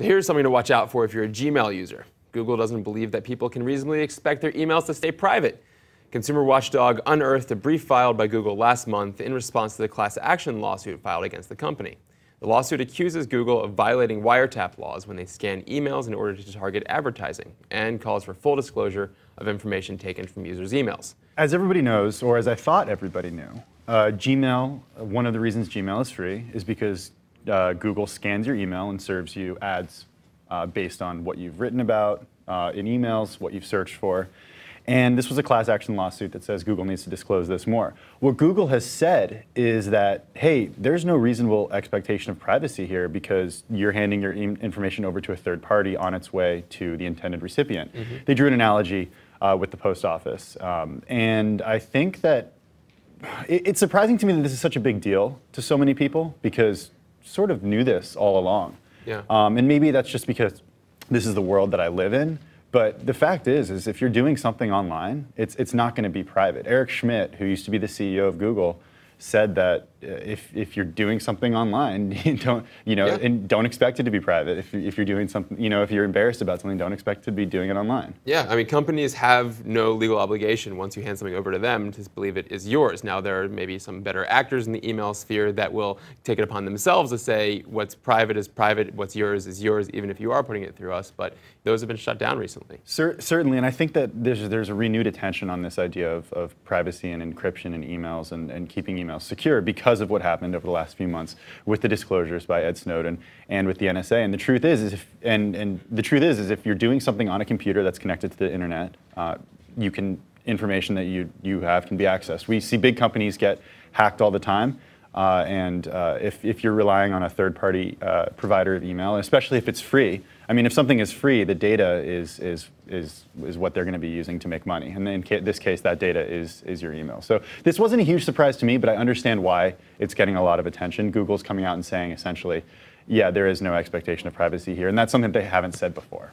So here's something to watch out for if you're a Gmail user. Google doesn't believe that people can reasonably expect their emails to stay private. Consumer watchdog unearthed a brief filed by Google last month in response to the class action lawsuit filed against the company. The lawsuit accuses Google of violating wiretap laws when they scan emails in order to target advertising, and calls for full disclosure of information taken from users' emails. As everybody knows, or as I thought everybody knew, Gmail, one of the reasons Gmail is free is because Google scans your email and serves you ads based on what you've written about in emails, what you've searched for. And this was a class action lawsuit that says Google needs to disclose this more. What Google has said is that, hey, there's no reasonable expectation of privacy here because you're handing your information over to a third party on its way to the intended recipient. They drew an analogy with the post office. And I think that it's surprising to me that this is such a big deal to so many people because sort of knew this all along. Yeah. And maybe that's just because this is the world that I live in. But the fact is if you're doing something online, it's not going to be private. Eric Schmidt, who used to be the CEO of Google, said that if you're doing something online, and don't expect it to be private. If you're doing something, if you're embarrassed about something, don't expect to be doing it online. Yeah, I mean, companies have no legal obligation once you hand something over to them to believe it is yours. Now, there are maybe some better actors in the email sphere that will take it upon themselves to say what's private is private, what's yours is yours, even if you are putting it through us. But those have been shut down recently. Certainly, and I think that there's a renewed attention on this idea of privacy and encryption in emails and keeping emails secure because of what happened over the last few months with the disclosures by Ed Snowden and with the NSA. And the truth is if you're doing something on a computer that's connected to the internet, information that you have can be accessed. We see big companies get hacked all the time. If you're relying on a third-party provider of email, especially if it's free, I mean, if something is free, the data is what they're going to be using to make money. And in this case, that data is your email. So this wasn't a huge surprise to me, but I understand why it's getting a lot of attention. Google's coming out and saying, essentially, yeah, there is no expectation of privacy here. And that's something they haven't said before.